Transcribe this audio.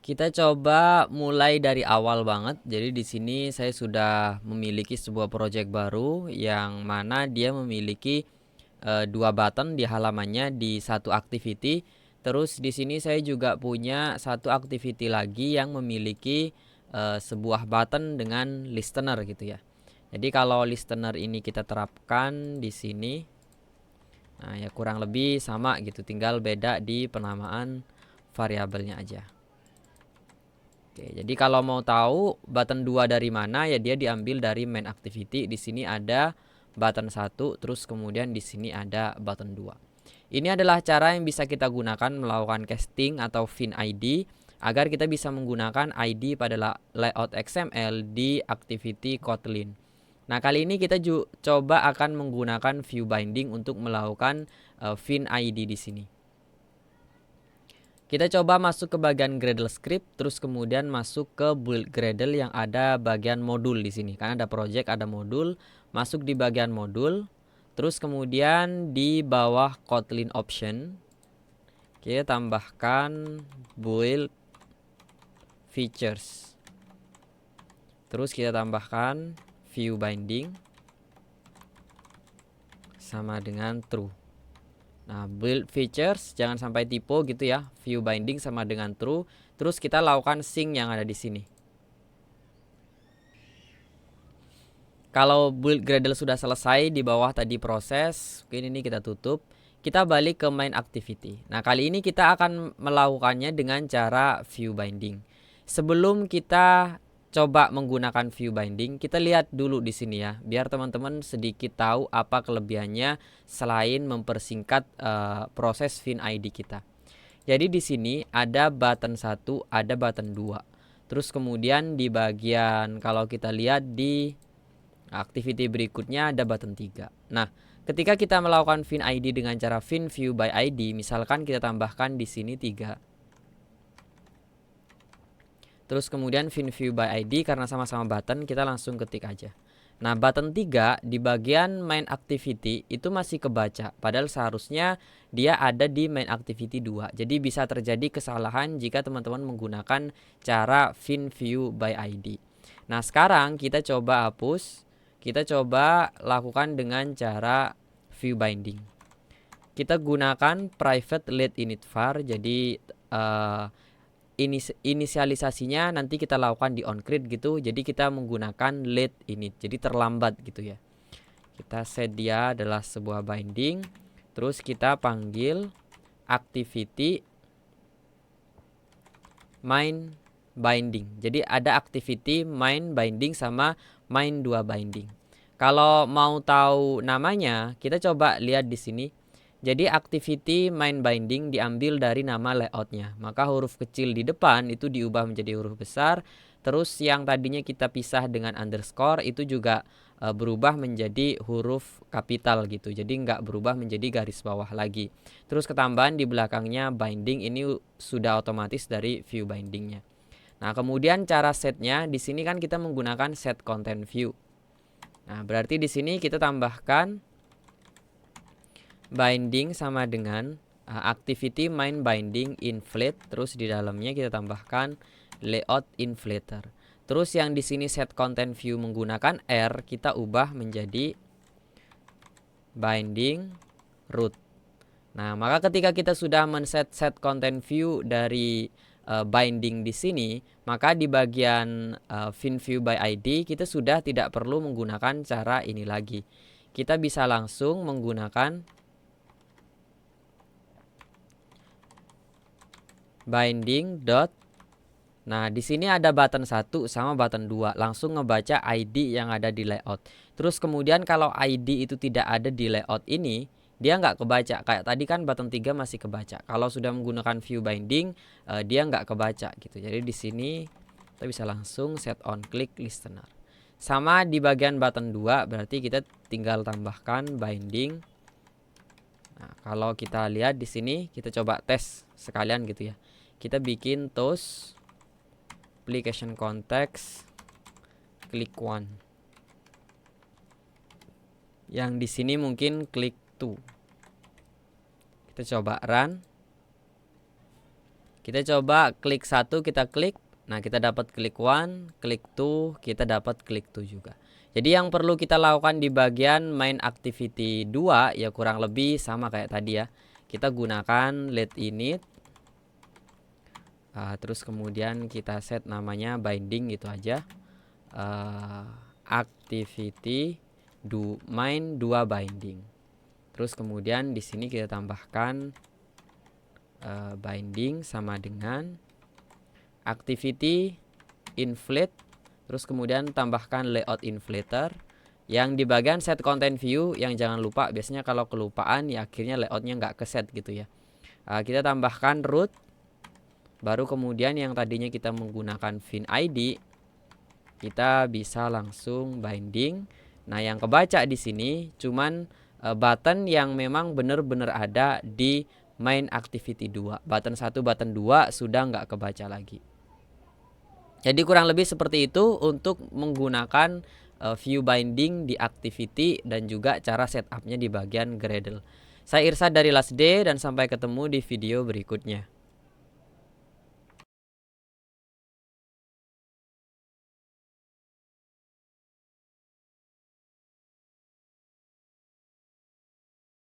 Kita coba mulai dari awal banget. Jadi di sini saya sudah memiliki sebuah project baru yang mana dia memiliki dua button di halamannya di satu activity. Terus di sini saya juga punya satu activity lagi yang memiliki sebuah button dengan listener gitu ya. Jadi kalau listener ini kita terapkan di sini, nah ya kurang lebih sama gitu, tinggal beda di penamaan variabelnya aja. Oke, jadi kalau mau tahu button 2 dari mana ya dia diambil dari main activity. Di sini ada button 1, terus kemudian di sini ada button 2. Ini adalah cara yang bisa kita gunakan melakukan casting atau fin ID agar kita bisa menggunakan ID pada layout XML di activity Kotlin. Nah, kali ini kita coba akan menggunakan view binding untuk melakukan fin ID di sini. Kita coba masuk ke bagian Gradle script, terus kemudian masuk ke build Gradle yang ada bagian modul di sini. Karena ada project, ada modul, masuk di bagian modul, terus kemudian di bawah Kotlin option, kita tambahkan build features. Terus kita tambahkan view binding sama dengan true. Nah, build features jangan sampai typo gitu ya. View binding sama dengan true. Terus kita lakukan sync yang ada di sini. Kalau build Gradle sudah selesai di bawah tadi proses, mungkin ini kita tutup. Kita balik ke main activity. Nah, kali ini kita akan melakukannya dengan cara view binding. Sebelum kita coba menggunakan view binding, kita lihat dulu di sini ya, biar teman-teman sedikit tahu apa kelebihannya selain mempersingkat proses fin ID kita. Jadi di sini ada button 1, ada button 2. Terus kemudian di bagian kalau kita lihat di activity berikutnya ada button 3. Nah, ketika kita melakukan fin ID dengan cara fin view by ID, misalkan kita tambahkan di sini 3. Terus kemudian fin view by ID karena sama-sama button kita langsung ketik aja. Nah, button 3 di bagian main activity itu masih kebaca, padahal seharusnya dia ada di main activity 2. Jadi bisa terjadi kesalahan jika teman-teman menggunakan cara fin view by ID. Nah, sekarang kita coba hapus. Kita coba lakukan dengan cara view binding. Kita gunakan private let init var. Jadi inisialisasinya nanti kita lakukan di onCreate gitu. Jadi kita menggunakan let init. Jadi terlambat gitu ya. Kita set dia adalah sebuah binding. Terus kita panggil activity main binding. Jadi ada activity main binding sama main 2 binding. Kalau mau tahu namanya, kita coba lihat di sini. Jadi activity main binding diambil dari nama layoutnya. Maka huruf kecil di depan itu diubah menjadi huruf besar. Terus yang tadinya kita pisah dengan underscore itu juga berubah menjadi huruf kapital gitu. Jadi nggak berubah menjadi garis bawah lagi. Terus ketambahan di belakangnya binding ini sudah otomatis dari view bindingnya. Nah, kemudian cara setnya di sini kan kita menggunakan set content view. Nah, berarti di sini kita tambahkan binding sama dengan activity main binding inflate, terus di dalamnya kita tambahkan layout inflater. Terus yang di sini set content view menggunakan R kita ubah menjadi binding root. Nah, maka ketika kita sudah men-set content view dari binding di sini, maka di bagian fin view by ID kita sudah tidak perlu menggunakan cara ini lagi. Kita bisa langsung menggunakan binding dot. Nah, di sini ada button 1 sama button 2, langsung ngebaca ID yang ada di layout. Terus kemudian kalau ID itu tidak ada di layout ini, dia nggak kebaca. Kayak tadi kan button 3 masih kebaca. Kalau sudah menggunakan view binding, dia nggak kebaca gitu. Jadi di sini kita bisa langsung set on click listener. Sama di bagian button 2 berarti kita tinggal tambahkan binding. Nah, kalau kita lihat di sini kita coba tes sekalian gitu ya. Kita bikin toast application context click 1. Yang di sini mungkin click 2. Kita coba run. Kita coba klik 1, kita klik. Nah, kita dapat klik 1, klik 2, kita dapat klik 2 juga. Jadi yang perlu kita lakukan di bagian main activity 2 ya kurang lebih sama kayak tadi ya. Kita gunakan let init. Terus kemudian kita set namanya binding gitu aja. Activity main 2 binding. Terus kemudian di sini kita tambahkan binding sama dengan activity inflate. Terus kemudian tambahkan layout inflator. Yang di bagian set content view, yang jangan lupa biasanya kalau kelupaan ya akhirnya layoutnya nggak keset gitu ya. Kita tambahkan root. Baru kemudian yang tadinya kita menggunakan fin ID, kita bisa langsung binding. Nah, yang kebaca di sini cuman button yang memang benar-benar ada di main activity 2. Button 1, button 2 sudah nggak kebaca lagi. Jadi kurang lebih seperti itu untuk menggunakan view binding di activity dan juga cara setupnya di bagian Gradle. Saya Irsad dari Last Day dan sampai ketemu di video berikutnya.